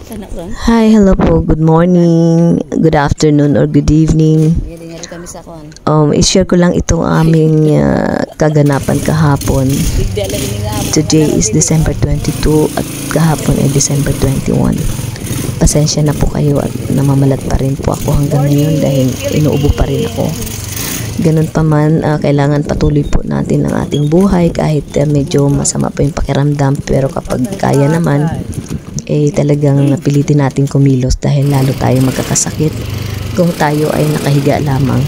Hi, hello po. Good morning, good afternoon, or good evening. I-share ko lang itong aming kaganapan kahapon. Today is December 22 at kahapon ay December 21. Pasensya na po kayo at namamalat pa rin po ako hanggang ngayon dahil inuubo pa rin ako. Ganun pa man, kailangan patuloy po natin ang ating buhay kahit medyo masama po yung pakiramdam, pero kapag kaya naman, talagang napilitin natin kumilos dahil lalo tayo magkakasakit kung tayo ay nakahiga lamang.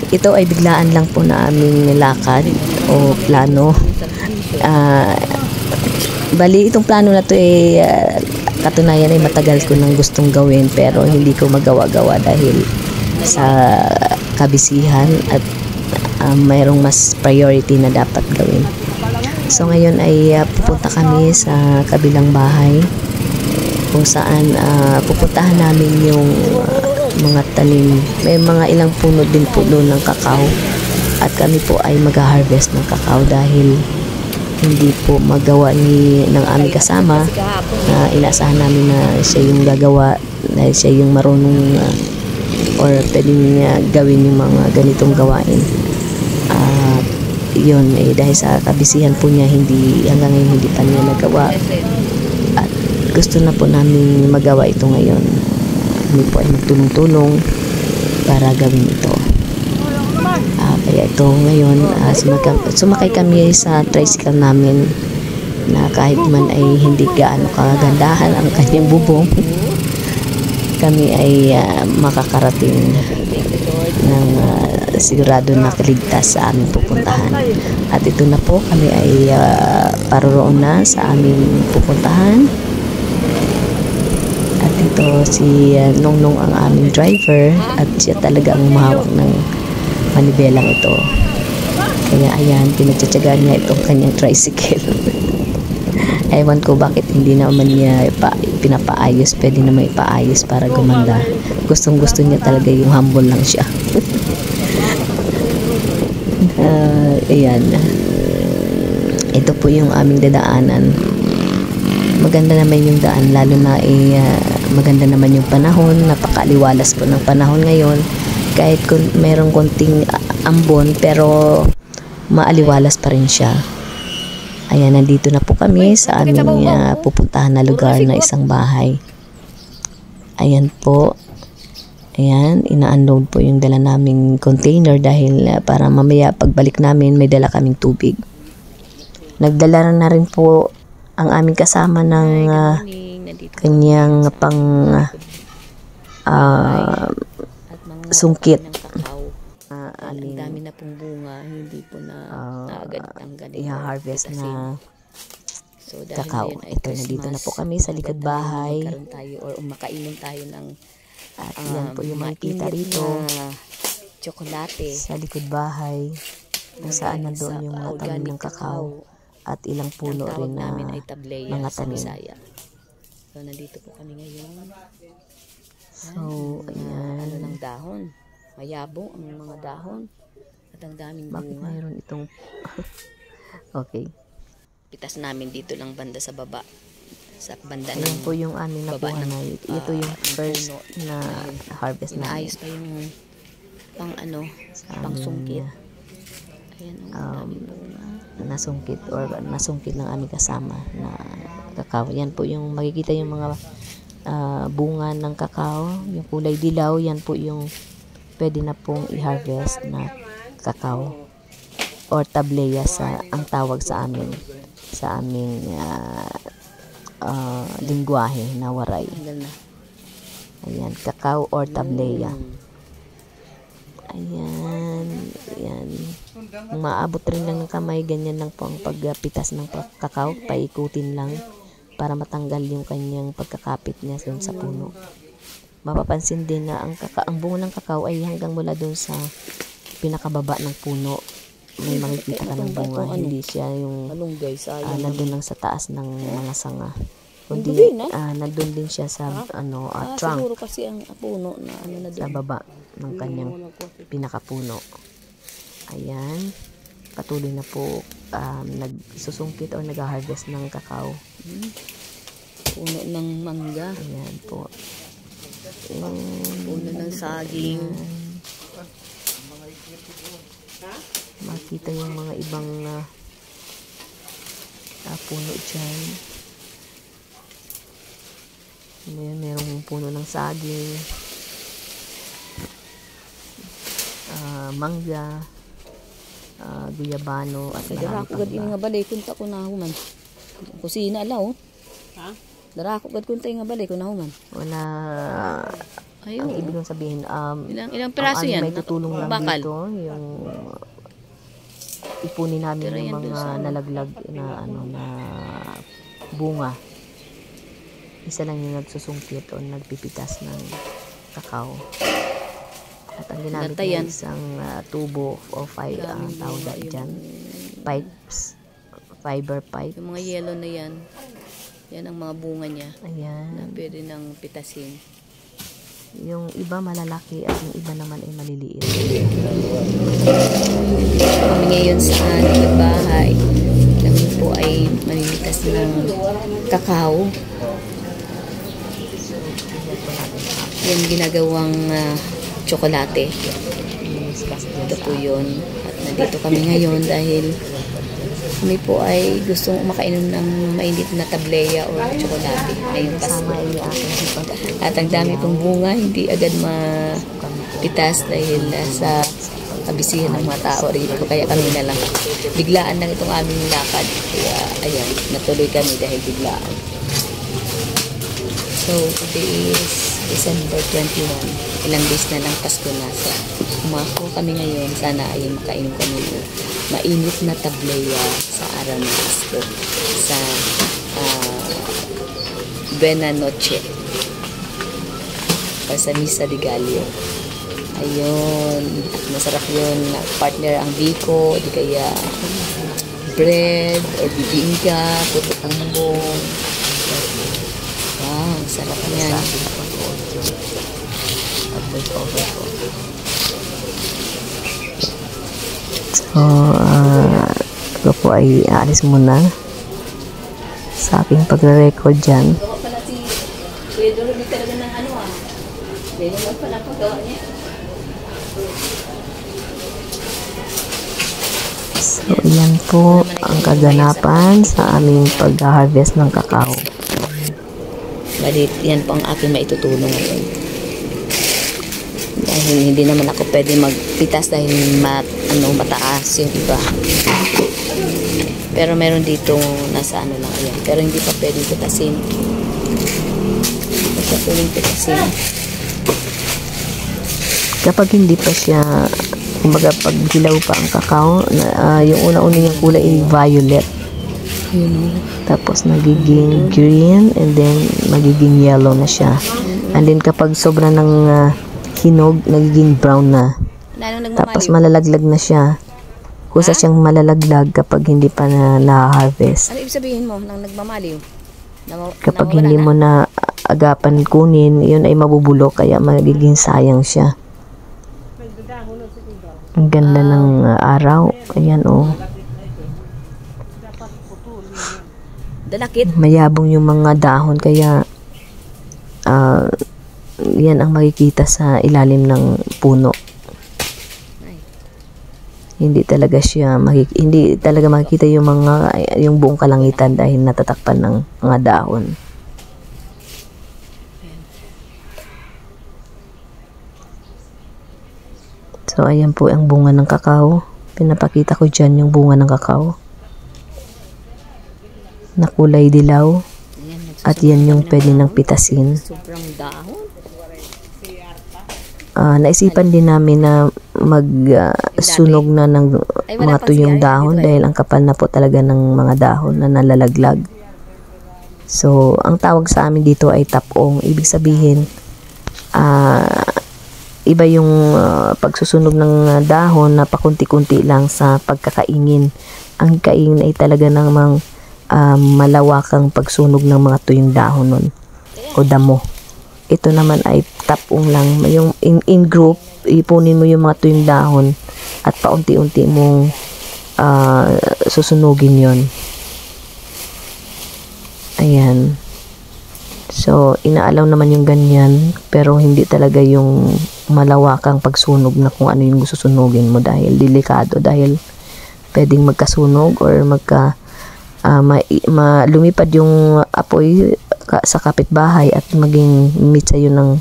Ito ay biglaan lang po na aming lakad o plano. Bali, itong plano na to katunayan ay matagal ko nang gustong gawin pero hindi ko magawa-gawa dahil sa kabisihan at mayroong mas priority na dapat gawin. So ngayon ay pupunta kami sa kabilang bahay kung saan pupuntahan namin yung mga tanim. May mga ilang puno din po doon ng kakao at kami po ay mag-harvest ng kakao dahil hindi po magawa ng aming kasama na inaasahan namin na siya yung gagawa dahil siya yung marunong or pwedeng gawin yung mga ganitong gawain. Yun dahil sa kabisihan po niya hanggang ngayon hindi pa niya nagawa at gusto na po namin magawa ito ngayon. Kami po ay magtulong-tulong para gawin ito. Kaya ito ngayon sumakay kami sa tricycle namin na kahit man ay hindi gaano kagandahan ang kanyang bubong, kami ay makakarating ng sigurado na kaligtas sa aming pupuntahan. At ito na po, kami ay paroroon na sa aming pupuntahan. At ito si Nongnong ang aming driver at siya talaga ang mahawak ng manibelang ito. Kaya ayan, pinagtsatsagaan niya itong kanyang tricycle. Ewan ko bakit hindi naman niya pinapaayos. Pwede naman ipaayos para gumanda. Gustong gusto niya talaga yung humble lang siya. Ayan. Ito po yung aming dadaanan. Maganda naman yung daan, lalo na maganda naman yung panahon. Napakaaliwalas po ng panahon ngayon. Kahit merong konting ambon, pero maaliwalas pa rin siya. Ayan, nandito na po kami sa aming pupuntahan na lugar na isang bahay. Ayan po. Ayan, ina-unload po yung dala naming container dahil para mamaya pagbalik namin may dala kaming tubig. Nagdala na rin po ang aming kasama ng kanyang sungkit. Ang dami na pong bunga, hindi po na agad tanggalin. I-harvest na kakao. Ito, nandito na po kami sa likod bahay. Magkaroon tayo or makainom tayo ng at yan po yung makikita rito tsokolate sa likod bahay kung saan nandoon yung mga tanim ng kakao at ilang puno rin na mga tanim. So nandito po kami ngayon. So ayan, ng dahon, mayabong ang mga dahon at ang daming bunga. Bakit mayroon itong okay, pitas namin dito lang banda sa baba, sa banda ng po yung aming nakuha na ito yung first na harvest na ayos pa yung pang sungkit. Nasungkit or nasungkit ng aming kasama na kakao. Yan po yung makikita yung mga bunga ng kakao, yung kulay dilaw, yan po yung pwede na pong i-harvest na kakao or tableya ang tawag sa aming lingwahe na waray. Ayan, kakao or tableya. Ayan, ayan. Maabot rin lang ng kamay, ganyan lang po ang pagpitas ng kakao, paikutin lang para matanggal yung kanyang pagkakapit niya sa puno. Mapapansin din na ang bunga ng kakao ay hanggang mula doon sa pinakababa ng puno. May makikita ka ng bunga, hindi siya yung nandun lang sa taas ng mga sanga, kundi nandun din siya sa trunk, siguro kasi ang puno na sa baba ng kanyang pinakapuno. Ayan, patuloy na po nagsusungkit o nag-harvest ng kakao. Puno ng mangga. Ayan po. Puno ng saging. Makita yung mga ibang puno dyan. Merong puno ng saging, mangga, guyabano at Dara ko gad ini nga balay kunta ko na human. Kusina alaw. Ha? Dara ko gad kunta nga balay ko na human. Wala. Ayo. Ang ibig kong sabihin, ilang piraso yan? May tutulong lang bakal dito, yung ipunin namin yung mga nalaglag na na bunga. Isa lang yung nagsusungkit o nagpipitas ng kakao. At ang ginamit niya isang tubo o tawag dyan, pipes, fiber pipe. Yung mga yellow na yan, yan ang mga bunga niya. Ayan. Na pwede nang pitasin. Yung iba malalaki at yung iba naman ay maliliit. Kami ngayon sa aming bahay, kami po ay maninitas ng kakao. Yung ginagawang tsokolate. Ito po yun. At nandito kami ngayon dahil kami po ay gustong makainom ng mainit na tableya o tsokolate ngayong Pasko. At ang dami pong bunga, hindi agad mapitas dahil sa kabisihan ng mga tao rito. Kaya kami na lang. Biglaan lang itong aming lakad. Kaya ayan, natuloy kami dahil biglaan. So, today is December 21. Ilang days na lang Pasko na. So, umako kami ngayon. Sana ay makainom kami ng mainit na tableya sa araw ng Pasko. Sa Buena Noche. Para sa Misa de Gallo. Ayun. At masarap yun. Partner ang biko. Di kaya bread or bibingka. Puto tambong. Wow, sarap niyan. So, ako po ay aalis muna sa aking pagre-record dyan. Gawa pala si Kuya Dolo talaga ng ano May naman pala paggawa niya. So, yan po ang kaganapan sa aming pag-harvest ng kakao. Balit, yan po ang aking maitutulong ngayon. Dahil hindi naman ako pwede magpitas dahil mataas yung iba. Pero meron dito nasa ano lang ayan. Pero hindi pa pwede pitasin. Hindi pa pwede pitasin. Kapag hindi pa siya, kumbaga pag hilaw pa ang kakao, yung una-una niyang kulay ay violet. Tapos nagiging green and then magiging yellow na siya. And then kapag sobra ng hinog, nagiging brown na. Tapos malalaglag na siya. Kusa siyang malalaglag kapag hindi pa na-harvest. Ano ibig sabihin mo nang nagmamaliw? Kapag hindi mo na agapan kunin, yun ay mabubulok kaya magiging sayang siya. Ang ganda ng araw. Ayan Dalakit. Mayabong yung mga dahon kaya yan ang makikita sa ilalim ng puno. Hindi talaga makikita yung buong kalangitan dahil natatakpan ng mga dahon. So ayan po ang bunga ng kakao. Pinapakita ko dyan yung bunga ng kakao na kulay dilaw. At yan yung pwede nang pitasin. Sobrang dahon. Naisipan din namin na magsunog na ng mga tuyong dahon dahil ang kapal na po talaga ng mga dahon na nalalaglag. So, ang tawag sa amin dito ay tapong. Ibig sabihin, iba yung pagsusunog ng dahon na pakunti-kunti lang sa pagkakaingin. Ang kaingin ay talaga namang malawakang pagsunog ng mga tuyong dahon nun o damo. Ito naman ay tapong lang. Yung in group, ipunin mo yung mga tuyong dahon at paunti-unti mong susunugin yon. Ayan. So, inaalaw naman yung ganyan, pero hindi talaga yung malawakang pagsunog na kung ano yung susunugin mo dahil delikado, dahil pwedeng magkasunog or lumipad yung apoy sa kapitbahay at maging mitsa yun ng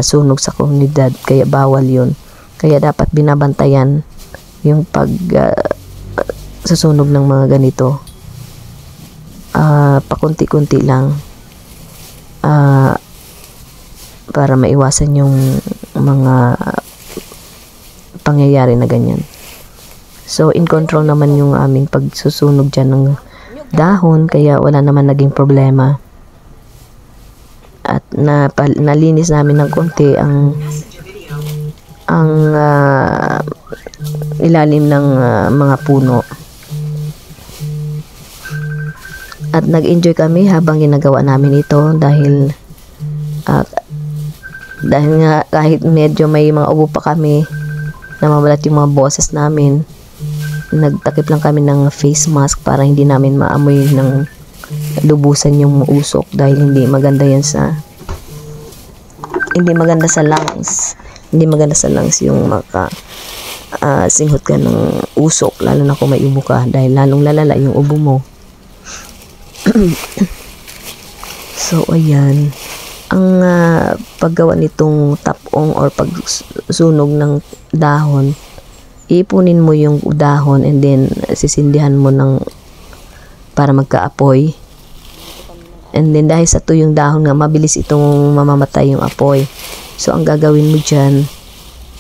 sunog sa komunidad, kaya bawal yun. Kaya dapat binabantayan yung susunog ng mga ganito. Pakunti-kunti lang para maiwasan yung mga pangyayari na ganyan. So, in control naman yung aming pagsusunog dyan ng dahon, kaya wala naman naging problema. At nalinis namin ng konti ang ilalim ng mga puno. At nag-enjoy kami habang ginagawa namin ito dahil nga kahit medyo may mga ubo pa kami, namabalat yung mga boses namin, nagtakip lang kami ng face mask para hindi namin maamoy ng lubusan yung usok dahil hindi maganda yan hindi maganda sa lungs yung singhot ka ng usok, lalo na kung may ubo ka, dahil lalong lalala yung ubo mo. So, ayan. Ang paggawa nitong tapong or pagsunog ng dahon, ipunin mo yung dahon and then sisindihan mo para magkaapoy. And then dahil sa tuyong dahon nga, mabilis itong mamamatay yung apoy. So, ang gagawin mo dyan,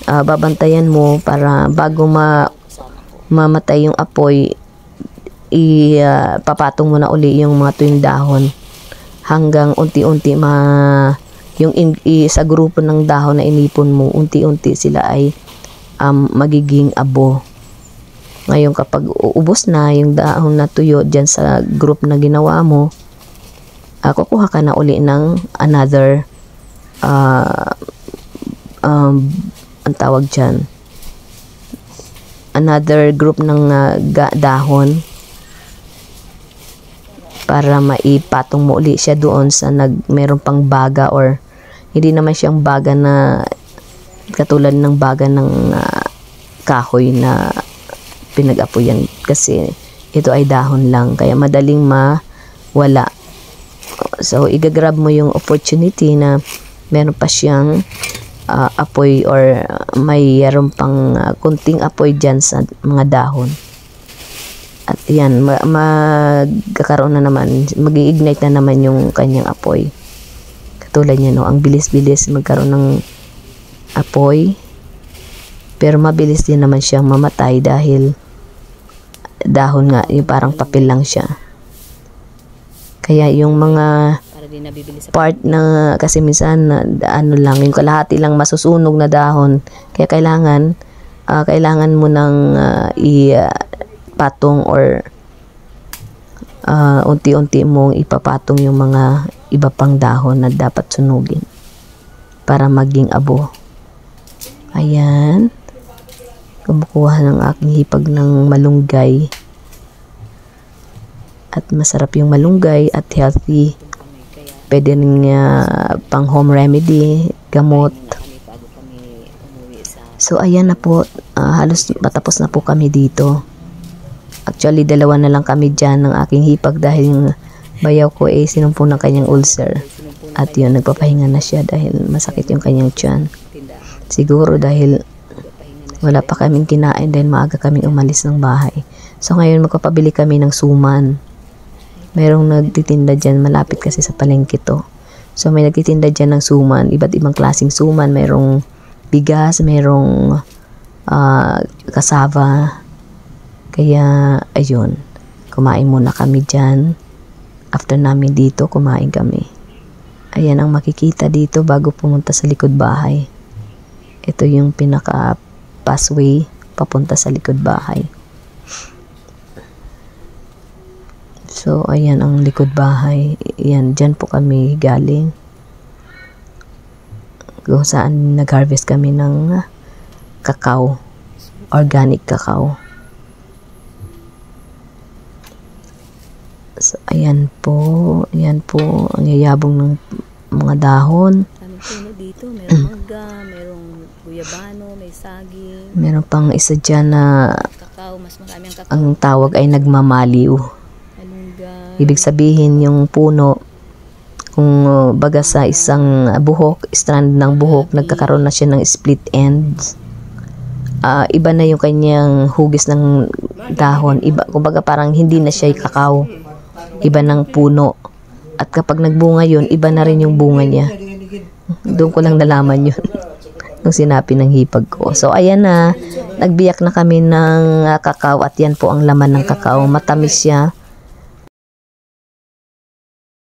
babantayan mo para bago mamatay yung apoy, papatong mo na uli yung mga tuyong dahon hanggang unti-unti sa grupo ng dahon na inipon mo, unti-unti sila ay magiging abo. Ngayon, kapag uubos na yung dahon na tuyo dyan sa group na ginawa mo, kukuha ka na uli ng another ang tawag dyan, another group ng dahon para maipatong mo uli siya doon sa meron pang baga, or hindi naman siyang baga na katulad ng baga ng kahoy na pinag-apoyan, kasi ito ay dahon lang, kaya madaling mawala. So, igagrab mo yung opportunity na meron pa siyang apoy or mayroon pang kunting apoy dyan sa mga dahon. At yan, magkakaroon na naman, mag-i-ignite na naman yung kanyang apoy. Katulad niya, no? Ang bilis-bilis magkaroon ng apoy, pero mabilis din naman siyang mamatay dahil dahon nga, yung parang papel lang siya. Kaya yung mga part na, kasi minsan ano lang, yung kalahati lang masusunog na dahon, kaya kailangan mo ng ipatong or unti-unti mong ipapatong yung mga iba pang dahon na dapat sunugin para maging abo. Ayan, kumukuha ng aking hipag ng malunggay. At masarap yung malunggay at healthy. Pwede rin pang home remedy, gamot. So, ayan na po. Halos matapos na po kami dito. Actually, 2 na lang kami dyan ng aking hipag dahil yung bayaw ko sinumpo ng kanyang ulcer. At yun, nagpapahinga na siya dahil masakit yung kanyang tiyan. Siguro dahil wala pa kaming kinain dahil maaga kaming umalis ng bahay. So, ngayon magpapabili kami ng suman. Merong nagtitinda dyan, malapit kasi sa palengke to. So, may nagtitinda dyan ng suman, iba't ibang klaseng suman. Merong bigas, merong kasava. Kaya, ayun, kumain muna kami dyan. After namin dito, kumain kami. Ayan ang makikita dito bago pumunta sa likod bahay. Ito yung pinaka-pathway papunta sa likod bahay. So, ayan ang likod bahay. Ayan, dyan po kami galing. Kung saan nag-harvest kami ng kakao. Organic kakao. So, ayan po ang yayabong ng mga dahon. Daming puno dito, merong mangga, merong guyabano, may saging, Meron pang isa dyan na kakao, mas marami ang kakao, ang tawag ay nagmamaliw. malunggay. Ibig sabihin yung puno, kung baga sa isang buhok, strand ng buhok, nagkakaroon na siya ng split ends. Iba na yung kanyang hugis ng dahon. Iba, kumbaga parang hindi na siya kakao. Iba ng puno. At kapag nagbunga yun, iba na rin yung bunga niya. Doon ko lang nalaman yun. Nung sinabi ng hipag ko. So, ayan na. Nagbiyak na kami ng kakao at yan po ang laman ng kakao. Matamis siya.